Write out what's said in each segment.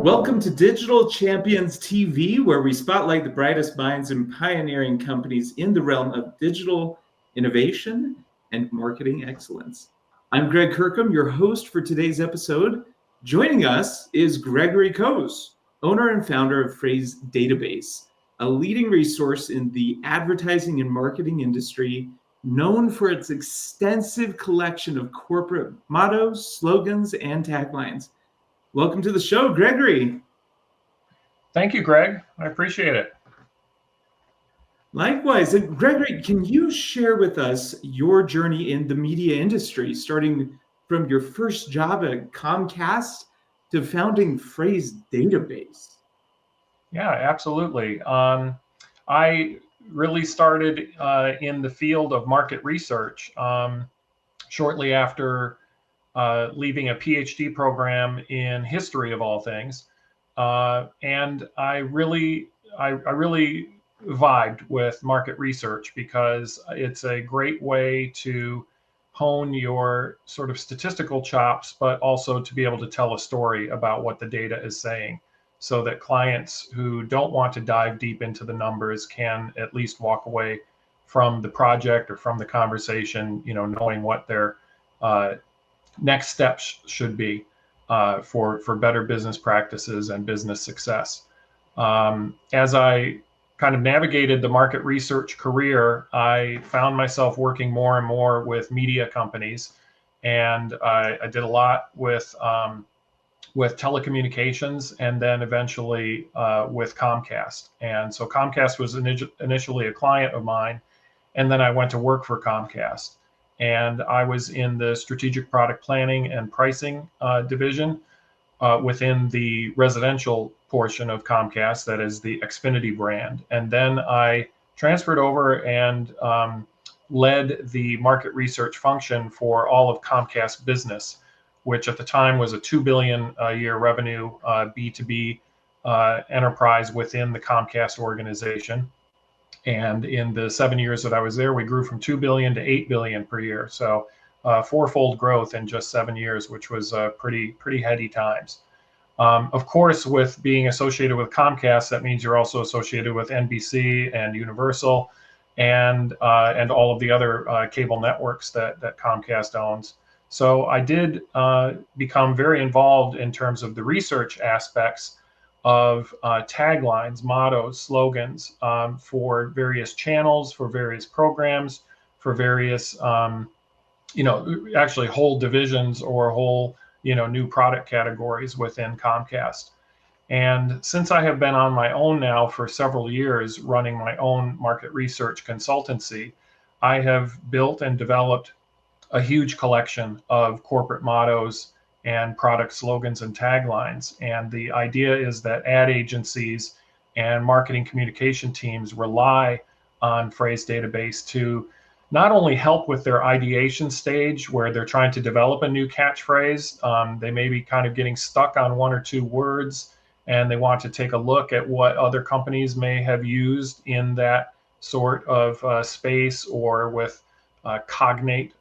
Welcome to Digital Champions TV, where we spotlight the brightest minds and pioneering companies in the realm of digital innovation and marketing excellence. I'm Greg Kirkham, your host for today's episode. Joining us is Gregory Kohs, owner and founder of Phrase Database, a leading resource in the advertising and marketing industry, known for its extensive collection of corporate mottos, slogans, and taglines. Welcome to the show, Gregory. Thank you, Greg. I appreciate it. Likewise. And Gregory, can you share with us your journey in the media industry, starting from your first job at Comcast to founding Phrase Database? Yeah, absolutely. I really started in the field of market research shortly after leaving a PhD program in history of all things. And I really vibed with market research because it's a great way to hone your sort of statistical chops, but also to be able to tell a story about what the data is saying, so that clients who don't want to dive deep into the numbers can at least walk away from the project or from the conversation, knowing what their next steps should be for better business practices and business success. As I kind of navigated the market research career, I found myself working more and more with media companies, and I did a lot with telecommunications, and then eventually with Comcast. And so Comcast was initially a client of mine, and then I went to work for Comcast. And I was in the strategic product planning and pricing division within the residential portion of Comcast, that is the Xfinity brand. And then I transferred over and led the market research function for all of Comcast Business, which at the time was a $2 billion a year revenue B2B enterprise within the Comcast organization. And in the 7 years that I was there, we grew from 2 billion to 8 billion per year. So fourfold growth in just 7 years, which was pretty heady times. Of course, with being associated with Comcast, that means you're also associated with NBC and Universal and all of the other cable networks that Comcast owns. So I did become very involved in terms of the research aspects of taglines, mottos, slogans for various channels, for various programs, for various, actually whole divisions or whole, new product categories within Comcast. And since I have been on my own now for several years running my own market research consultancy, I have built and developed a huge collection of corporate mottos and product slogans and taglines. And the idea is that ad agencies and marketing communication teams rely on Phrase Database to not only help with their ideation stage where they're trying to develop a new catchphrase. They may be kind of getting stuck on one or two words, and they want to take a look at what other companies may have used in that sort of space or with cognate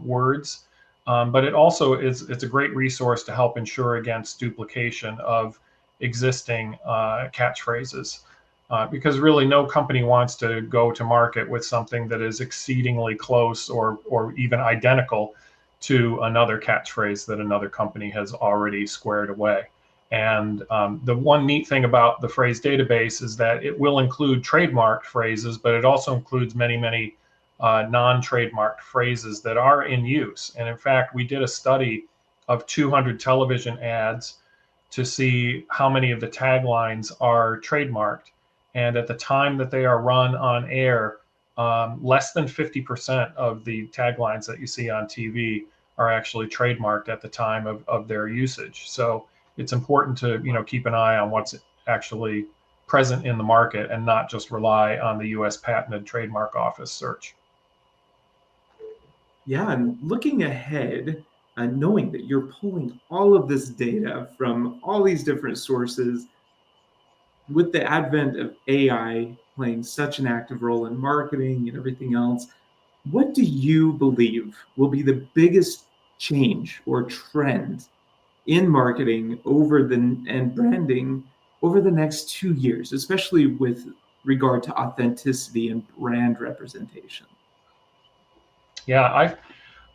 words. But it also it's a great resource to help ensure against duplication of existing catchphrases, because really no company wants to go to market with something that is exceedingly close or even identical to another catchphrase that another company has already squared away. And the one neat thing about the Phrase Database is that it will include trademarked phrases, but it also includes many non-trademarked phrases that are in use. And in fact, we did a study of 200 television ads to see how many of the taglines are trademarked. And at the time that they are run on air, less than 50% of the taglines that you see on TV are actually trademarked at the time of their usage. So it's important to keep an eye on what's actually present in the market and not just rely on the U.S. Patent and Trademark Office search. Yeah, and looking ahead, knowing that you're pulling all of this data from all these different sources, with the advent of AI playing such an active role in marketing and everything else, what do you believe will be the biggest change or trend in marketing and branding over the next 2 years, especially with regard to authenticity and brand representation? Yeah,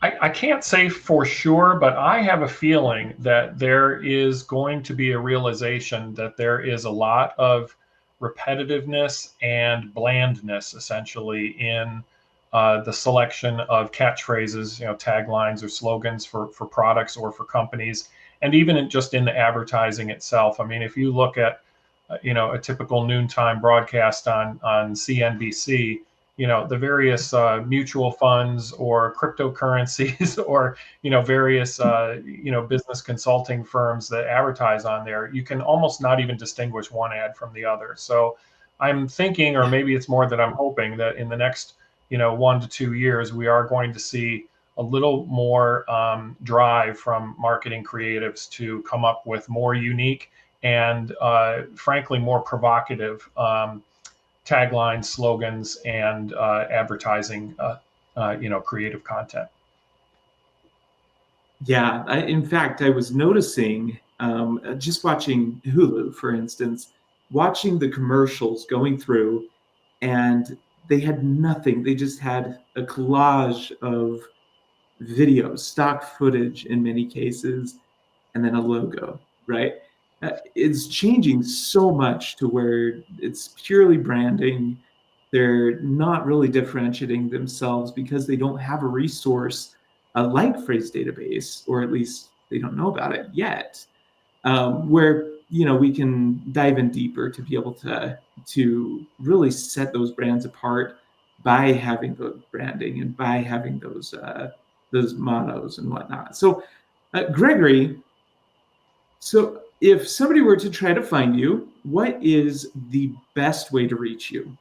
I can't say for sure, but I have a feeling that there is going to be a realization that there is a lot of repetitiveness and blandness essentially in the selection of catchphrases, taglines or slogans for products or for companies, and even just in the advertising itself. I mean, if you look at a typical noontime broadcast on CNBC, the various mutual funds or cryptocurrencies or various business consulting firms that advertise on there, you can almost not even distinguish one ad from the other. So I'm thinking, or maybe it's more that I'm hoping, that in the next 1 to 2 years we are going to see a little more drive from marketing creatives to come up with more unique and frankly more provocative taglines, slogans, and advertising, creative content. Yeah, in fact, I was noticing, just watching Hulu, for instance, watching the commercials going through, and they had nothing. They just had a collage of videos, stock footage in many cases, and then a logo, right? It's changing so much to where it's purely branding. They're not really differentiating themselves because they don't have a resource like Phrase Database, or at least they don't know about it yet, where we can dive in deeper to be able to really set those brands apart by having the branding and by having those mottos and whatnot. So, Gregory, so if somebody were to try to find you, what is the best way to reach you?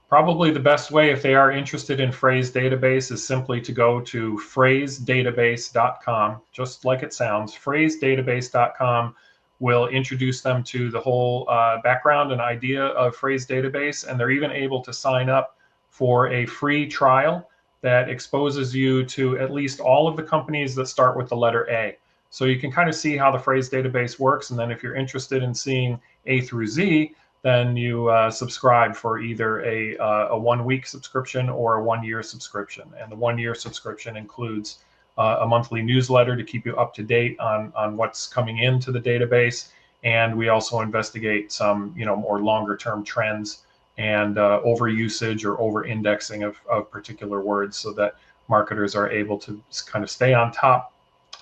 Probably the best way, if they are interested in Phrase Database, is simply to go to phrasedatabase.com, just like it sounds. Phrasedatabase.com will introduce them to the whole background and idea of Phrase Database, and they're even able to sign up for a free trial that exposes you to at least all of the companies that start with the letter A. So you can kind of see how the Phrase Database works, and then if you're interested in seeing A through Z, then you subscribe for either a 1 week subscription or a 1 year subscription. And the 1 year subscription includes a monthly newsletter to keep you up to date on what's coming into the database. And we also investigate some more longer term trends and overusage or over indexing of particular words, so that marketers are able to kind of stay on top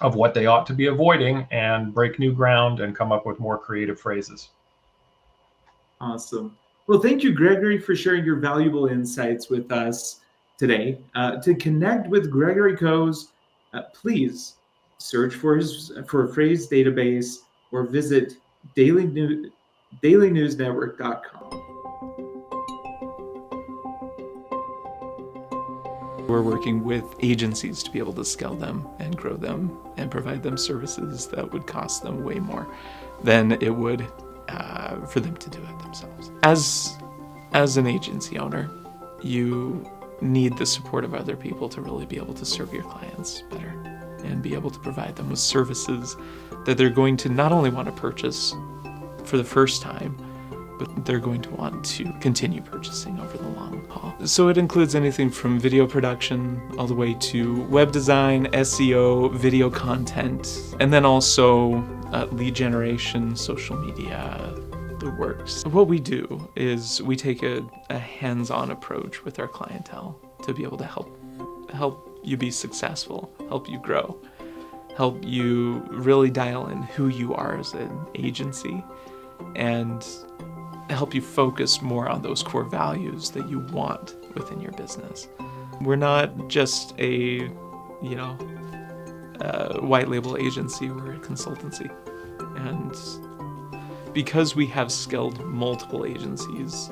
of what they ought to be avoiding and break new ground and come up with more creative phrases. Awesome. Well, thank you, Gregory, for sharing your valuable insights with us today. To connect with Gregory Kohs, please search for Phrase Database or visit dailynewsnetwork.com. We're working with agencies to be able to scale them and grow them and provide them services that would cost them way more than it would for them to do it themselves. As an agency owner, you need the support of other people to really be able to serve your clients better and be able to provide them with services that they're going to not only want to purchase for the first time, but they're going to want to continue purchasing over the long haul. So it includes anything from video production all the way to web design, SEO, video content, and then also lead generation, social media, the works. What we do is we take a hands-on approach with our clientele to be able to help you be successful, help you grow, help you really dial in who you are as an agency, and help you focus more on those core values that you want within your business. We're not just a white label agency, we're a consultancy. And because we have scaled multiple agencies,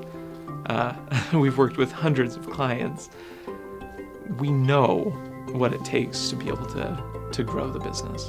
we've worked with hundreds of clients, we know what it takes to be able to grow the business.